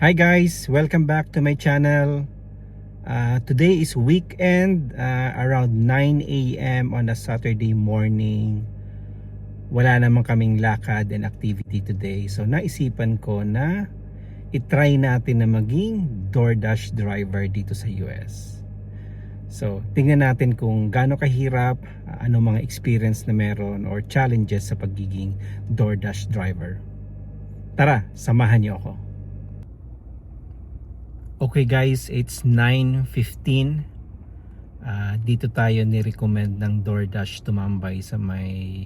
Hi guys, welcome back to my channel. Today is weekend, around 9 a.m. on a Saturday morning. Wala naman kaming lakad and activity today. So naisipan ko na itry natin na maging DoorDash driver dito sa US. So tingnan natin kung gaano kahirap, ano mga experience na meron or challenges sa pagiging DoorDash driver. Tara, samahan niyo ako. Okay guys, it's 9:15. Dito tayo ni-recommend ng DoorDash tumambay sa may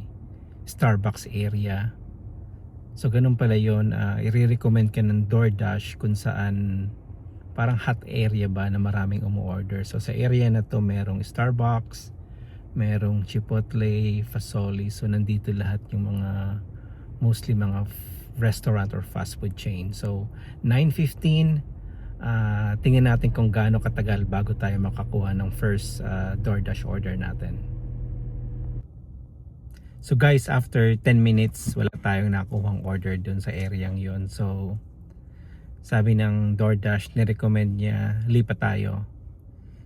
Starbucks area. So ganun pala yun, i-recommend ka ng DoorDash kung saan parang hot area ba na maraming umu-order. So sa area na to merong Starbucks, merong Chipotle, Fasoli. So nandito lahat yung mga mostly mga restaurant or fast food chain. So 9:15, tingnan natin kung gaano katagal bago tayo makakuha ng first DoorDash order natin. So guys, after 10 minutes wala tayong nakuhang order dun sa areang yon. So sabi ng DoorDash, ni-recommend niya lipat tayo.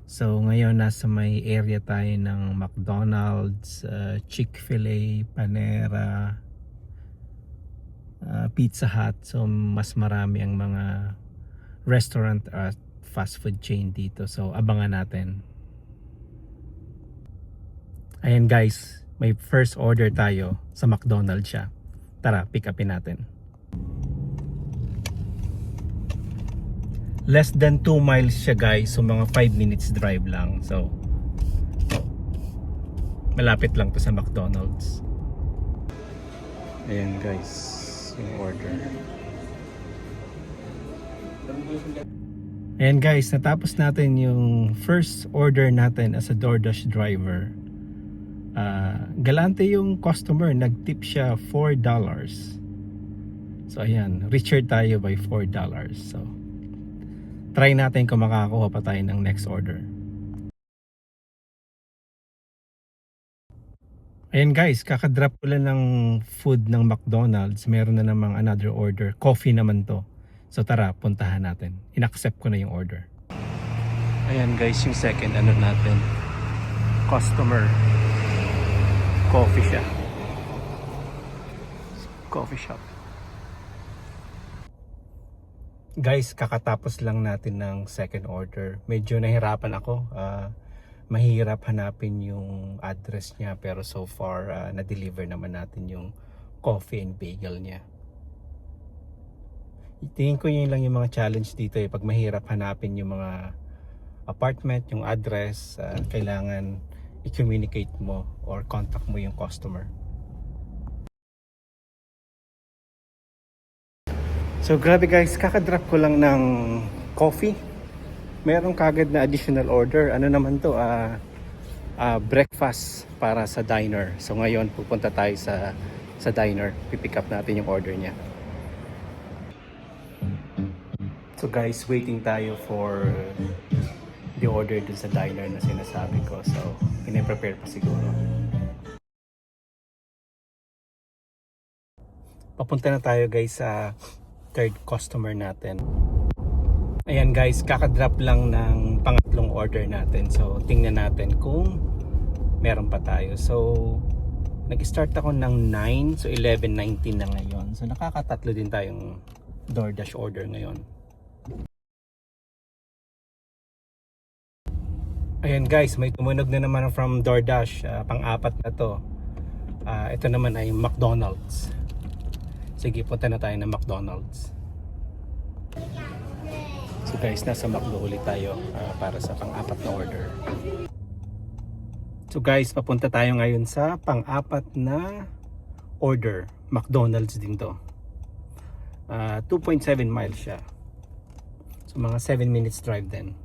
So ngayon nasa may area tayo ng McDonald's, Chick-fil-A, Panera, Pizza Hut. So mas marami ang mga restaurant at fast food chain dito. So abangan natin. Ayan guys, may first order tayo sa McDonald's siya. Tara, pick upin natin. Less than 2 miles siya guys. So mga 5 minutes drive lang. So malapit lang to sa McDonald's. Ayan guys, yung order. Ayan guys, natapos natin yung first order natin as a DoorDash driver. Galante yung customer, nag-tip siya $4. So ayan, richer tayo by $4. So try natin kung makakakuha pa tayo ng next order. Ayan guys, kakadrop ko lang ng food ng McDonald's. Meron na namang another order. Coffee naman to. So tara, puntahan natin. In-accept ko na yung order. Ayan guys, yung second ano natin, customer. Coffee siya. Coffee shop. Guys, kakatapos lang natin ng second order. Medyo nahirapan ako. Mahirap hanapin yung address niya, pero so far na-deliver naman natin yung coffee and bagel niya. Tingin ko yun lang yung mga challenge dito pag mahirap hanapin yung mga apartment, yung address, kailangan i-communicate mo or contact mo yung customer. So grabe guys, kakadrop ko lang ng coffee. Meron kagad na additional order. Ano naman to? Breakfast para sa diner. So ngayon pupunta tayo sa diner. Pipick up natin yung order niya. So guys, waiting tayo for the order dun sa diner na sinasabi ko. So, pinaprepare pa siguro. Papunta na tayo guys sa third customer natin. Ayan guys, kakadrop lang ng pangatlong order natin. So, tingnan natin kung meron pa tayo. So, nag-start ako ng 9. So, 11:19 na ngayon. So, nakakatatlo din tayong DoorDash order ngayon. Ayan guys, may tumunog na naman from DoorDash, pang-apat na to. Ito naman ay McDonald's. Sige, punta na tayo ng McDonald's. So guys, nasa McDo ulit tayo para sa pang-apat na order. So guys, papunta tayo ngayon sa pang-apat na order. McDonald's din to. 2.7 miles siya. So mga 7 minutes drive din.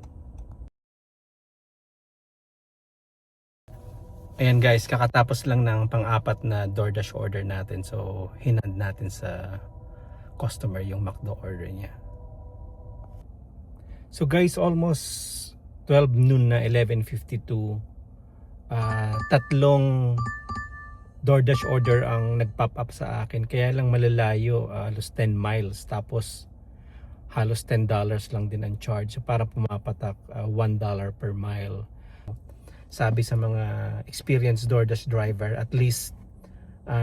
Ayan guys, kakatapos lang ng pang-apat na DoorDash order natin. So hinand natin sa customer yung McDo order niya. So guys, almost 12 noon na, 11:52. Tatlong DoorDash order ang nag-pop up sa akin. Kaya lang malalayo, halos 10 miles. Tapos halos $10 lang din ang charge. So para pumapatak $1 per mile. Sabi sa mga experienced DoorDash driver, at least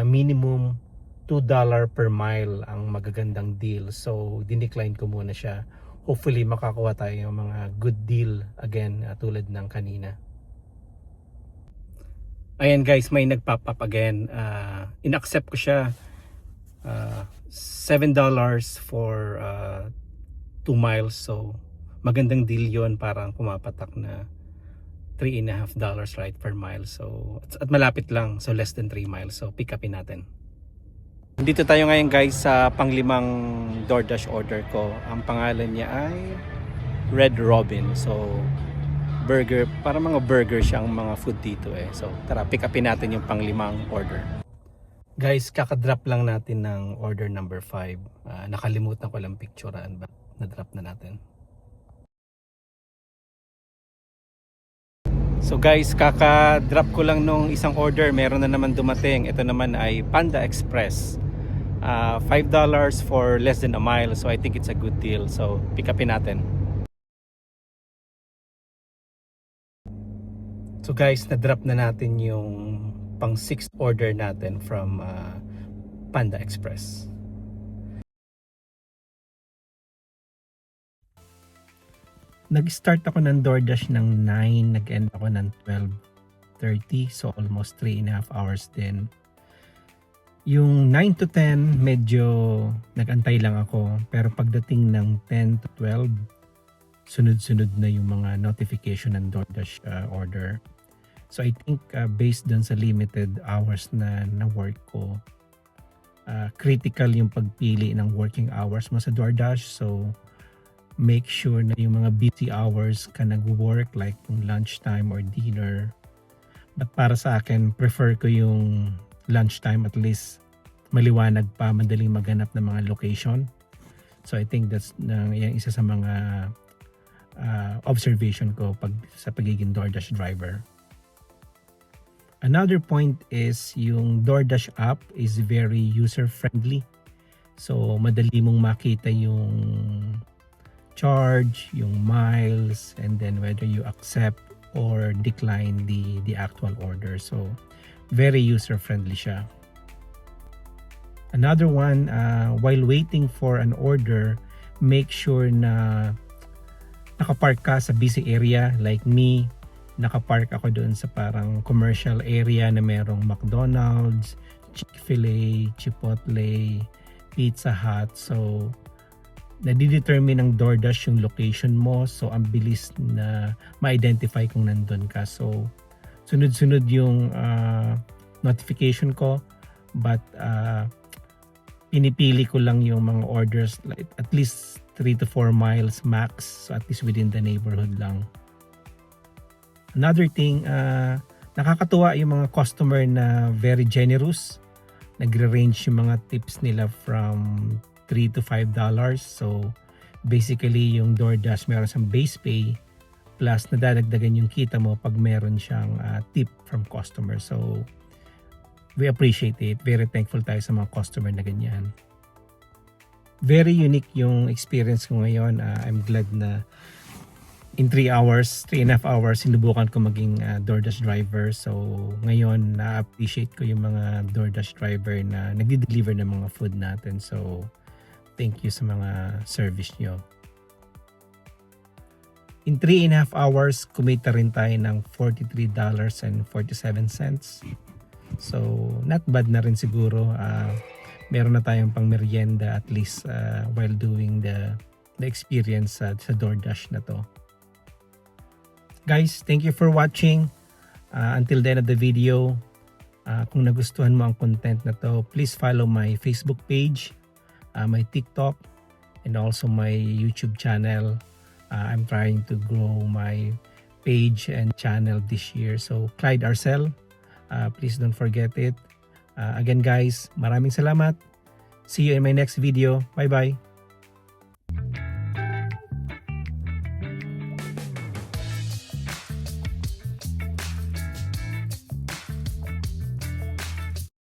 minimum $2 per mile ang magagandang deal. So dinecline ko muna siya. Hopefully makakuha tayo ng mga good deal again, tulad ng kanina. Ayan guys, may nagpop up again. In-accept ko siya. $7 for 2 miles. So magandang deal yon, parang kumapatak na $3.50 right per mile. So at malapit lang, so less than 3 miles. So pick upin natin. Dito tayo ngayon guys sa panglimang DoorDash order ko. Ang pangalan niya ay Red Robin. So burger, para mga burger siyang mga food dito eh. So tara, pick upin natin yung panglimang order. Guys, kakadrop lang natin ng order number 5. Nakalimutan ko lang picturean, but na-drop na natin. So guys, kaka-drop ko lang nung isang order, meron na naman dumating. Ito naman ay Panda Express. $5 for less than a mile. So I think it's a good deal. So pick upin natin. So guys, na-drop na natin yung pang 6th order natin from Panda Express. Nag-start ako ng DoorDash ng 9, nag-end ako ng 12:30, so almost 3.5 hours din. Yung 9 to 10, medyo nag-antay lang ako, pero pagdating ng 10 to 12, sunod-sunod na yung mga notification ng DoorDash order. So I think based dun sa limited hours na work ko, critical yung pagpili ng working hours mo sa DoorDash. So make sure na yung mga busy hours ka nag-work, like yung lunchtime or dinner. But para sa akin, prefer ko yung lunchtime, at least maliwanag pa, madaling maghanap ng mga location. So I think that's yung isa sa mga observation ko sa pagiging DoorDash driver. Another point is yung DoorDash app is very user-friendly. So madali mong makita yung charge, yung miles, and then whether you accept or decline the actual order. So very user-friendly siya. Another one, while waiting for an order, make sure na nakapark ka sa busy area. Like me, nakapark ako doon sa parang commercial area na merong McDonald's, Chick-fil-A, Chipotle, Pizza Hut. So nadidetermine ng DoorDash yung location mo, so ang bilis na ma-identify kung nandun ka. So sunod-sunod yung notification ko, but pinipili ko lang yung mga orders like at least 3 to 4 miles max, so at least within the neighborhood lang. Another thing, nakakatuwa yung mga customer na very generous. Nagre-range yung mga tips nila from $3 to $5. So basically yung DoorDash meron siyang base pay plus nadadagdagan yung kita mo pag meron siyang tip from customer. So we appreciate it. Very thankful tayo sa mga customer na ganyan. Very unique yung experience ko ngayon. I'm glad na in 3.5 hours, sinubukan ko maging DoorDash driver. So ngayon, na-appreciate ko yung mga DoorDash driver na nagde-deliver ng mga food natin. So thank you sa mga service nyo. In 3.5 hours, kumita rin tayo ng $43.47. So not bad na rin siguro. Meron na tayong pang merienda at least while doing the experience sa DoorDash na to. Guys, thank you for watching. Until the end of the video, kung nagustuhan mo ang content na to, please follow my Facebook page, my TikTok, and also my YouTube channel. I'm trying to grow my page and channel this year. So Clyde Arcel, please don't forget it. Again guys, maraming salamat. See you in my next video. Bye bye.